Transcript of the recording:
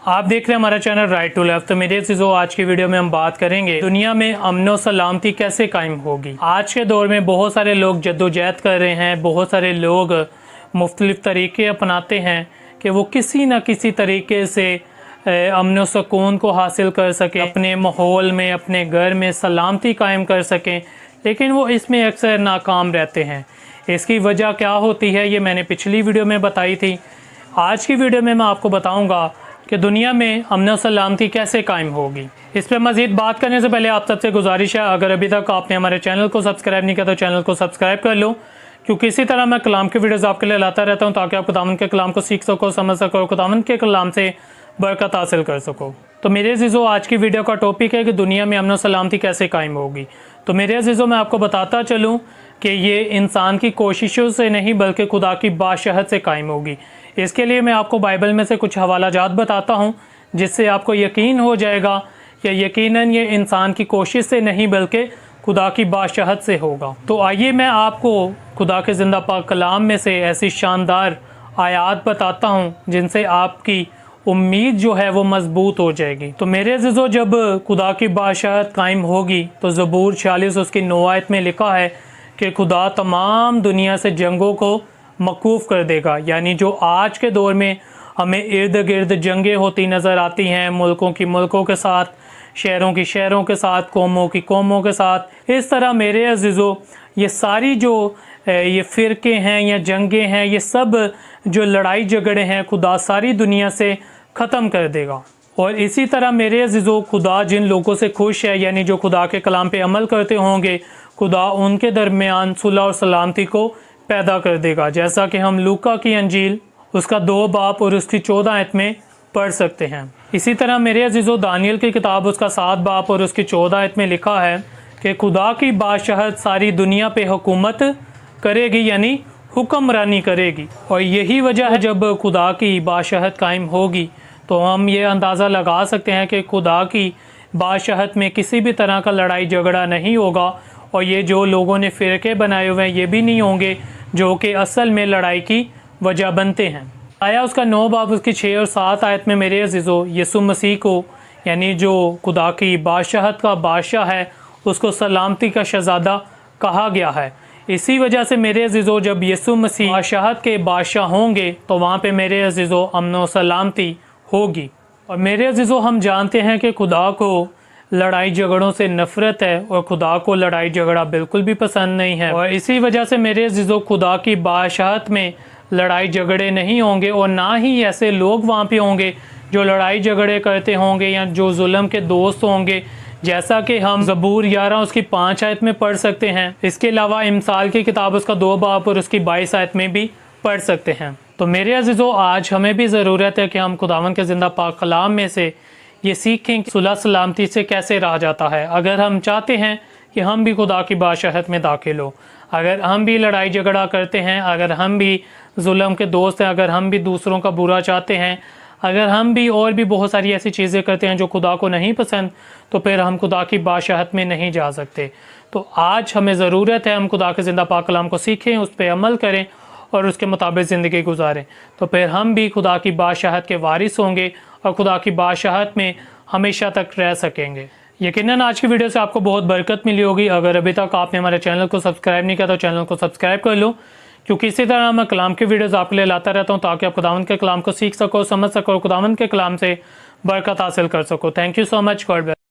आप देख रहे हैं हमारा चैनल राइट टू लेफ्ट। तो मेरे चीज़ों आज की वीडियो में हम बात करेंगे दुनिया में अमन सलामती कैसे कायम होगी। आज के दौर में बहुत सारे लोग जद्दोजहद कर रहे हैं, बहुत सारे लोग मुख्तलिफ तरीके अपनाते हैं कि वो किसी न किसी तरीके से अमन सुकून को हासिल कर सकें, अपने माहौल में अपने घर में सलामती कायम कर सकें, लेकिन वो इसमें अक्सर नाकाम रहते हैं। इसकी वजह क्या होती है ये मैंने पिछली वीडियो में बताई थी। आज की वीडियो में मैं आपको बताऊंगा कि दुनिया में अमन और सलामती कैसे कायम होगी। इस पर मज़ीद बात करने से पहले आप सबसे गुजारिश है, अगर अभी तक आपने हमारे चैनल को सब्सक्राइब नहीं किया तो चैनल को सब्सक्राइब कर लो, क्योंकि इसी तरह मैं कलाम के वीडियोज़ आपके लिए लाता रहता हूँ ताकि आप खुदावंद के कलाम को सीख सको, समझ सको और खुदावंद के कलाम से बरकत हासिल कर सको। तो मेरे अज़ीज़ों आज की वीडियो का टॉपिक है कि दुनिया में अमन और सलामती कैसे कायम होगी। तो मेरे अज़ीज़ों मैं आपको बताता चलूँ कि ये इंसान की कोशिशों से नहीं बल्कि खुदा की बादशाहत से कायम होगी। इसके लिए मैं आपको बाइबल में से कुछ हवालाजात बताता हूँ जिससे आपको यकीन हो जाएगा कि यकीनन ये इंसान की कोशिश से नहीं बल्कि खुदा की बादशाहत से होगा। तो आइए मैं आपको खुदा के ज़िंदा पाक कलाम में से ऐसी शानदार आयात बताता हूँ जिनसे आपकी उम्मीद जो है वो मजबूत हो जाएगी। तो मेरे अज़ीज़ों जब खुदा की बादशाहत कायम होगी तो ज़बूर 46 उसकी 9 आयत में लिखा है कि खुदा तमाम दुनिया से जंगों को मकूफ़ कर देगा। यानी जो आज के दौर में हमें इर्द गिर्द जंगें होती नज़र आती हैं, मुल्कों की मुल्कों के साथ, शहरों की शहरों के साथ, कौमों की कौमों के साथ, इस तरह मेरे अज़ीज़ों ये सारी जो ये फ़िरके हैं या जंगें हैं, ये सब जो लड़ाई झगड़े हैं खुदा सारी दुनिया से ख़त्म कर देगा। और इसी तरह मेरे अज़ीज़ों खुदा जिन लोगों से खुश है, यानी जो खुदा के कलाम पे अमल करते होंगे, खुदा उनके दरमियान सुलह और सलामती को पैदा कर देगा, जैसा कि हम लूका की अंजील उसका 2 बाब और उसकी 14 आयत में पढ़ सकते हैं। इसी तरह मेरे अज़ीज़ों दानियल की किताब उसका 7 बाब और उसकी 14 आयत में लिखा है कि खुदा की बादशाहत सारी दुनिया पे हुकूमत करेगी, यानी हुक्मरानी करेगी। और यही वजह है जब खुदा की बादशाहत कायम होगी तो हम ये अंदाज़ा लगा सकते हैं कि खुदा की बादशाहत में किसी भी तरह का लड़ाई झगड़ा नहीं होगा, और ये जो लोगों ने फ़िरके बनाए हुए हैं ये भी नहीं होंगे जो कि असल में लड़ाई की वजह बनते हैं। आया उसका 9 बाब उसकी 6 और 7 आयत में मेरे अज़ीज़ों यीशु मसीह को, यानी जो खुदा की बादशाहत का बादशाह है, उसको सलामती का शहज़ादा कहा गया है। इसी वजह से मेरे अज़ीज़ों जब यीशु मसीह बादशाहत के बादशाह होंगे तो वहाँ पे मेरे अज़ीज़ों अमन और सलामती होगी। और मेरे अज़ीज़ों हम जानते हैं कि खुदा को लड़ाई झगड़ों से नफ़रत है और खुदा को लड़ाई झगड़ा बिल्कुल भी पसंद नहीं है। और इसी वजह से मेरे अज़ीज़ों खुदा की बादशाहत में लड़ाई झगड़े नहीं होंगे और ना ही ऐसे लोग वहाँ पे होंगे जो लड़ाई झगड़े करते होंगे या जो जुल्म के दोस्त होंगे, जैसा कि हम ज़बूर 11 उसकी 5 आयत में पढ़ सकते हैं। इसके अलावा इमसाल की किताब उसका 2 बाब और उसकी 22 आयत में भी पढ़ सकते हैं। तो मेरे अज़ीज़ों आज हमें भी ज़रूरत है कि हम खुदावंद के ज़िंदा पाक कलाम में से ये सीखें कि सुलह सलामती से कैसे रहा जाता है। अगर हम चाहते हैं कि हम भी खुदा की बादशाहत में दाखिल हो, अगर हम भी लड़ाई झगड़ा करते हैं, अगर हम भी जुल्म के दोस्त हैं, अगर हम भी दूसरों का बुरा चाहते हैं, अगर हम भी और भी बहुत सारी ऐसी चीज़ें करते हैं जो खुदा को नहीं पसंद, तो फिर हम खुदा की बादशाहत में नहीं जा सकते। तो आज हमें ज़रूरत है हम खुदा के ज़िंदा पाक कलाम को सीखें, उस पर अमल करें और उसके मुताबिक ज़िंदगी गुजारें। तो फिर हम भी खुदा की बादशाहत के वारिस होंगे और खुदा की बादशाहत में हमेशा तक रह सकेंगे। यकीनन आज की वीडियो से आपको बहुत बरकत मिली होगी। अगर अभी तक आपने हमारे चैनल को सब्सक्राइब नहीं किया तो चैनल को सब्सक्राइब कर लो, क्योंकि इसी तरह मैं कलाम की वीडियोज़ आपके लिए लाता रहता हूँ ताकि आप खुदावंद के कलाम को सीख सको, समझ सको और खुदावंद के कलाम से बरकत हासिल कर सको। Thank you so much. God bless.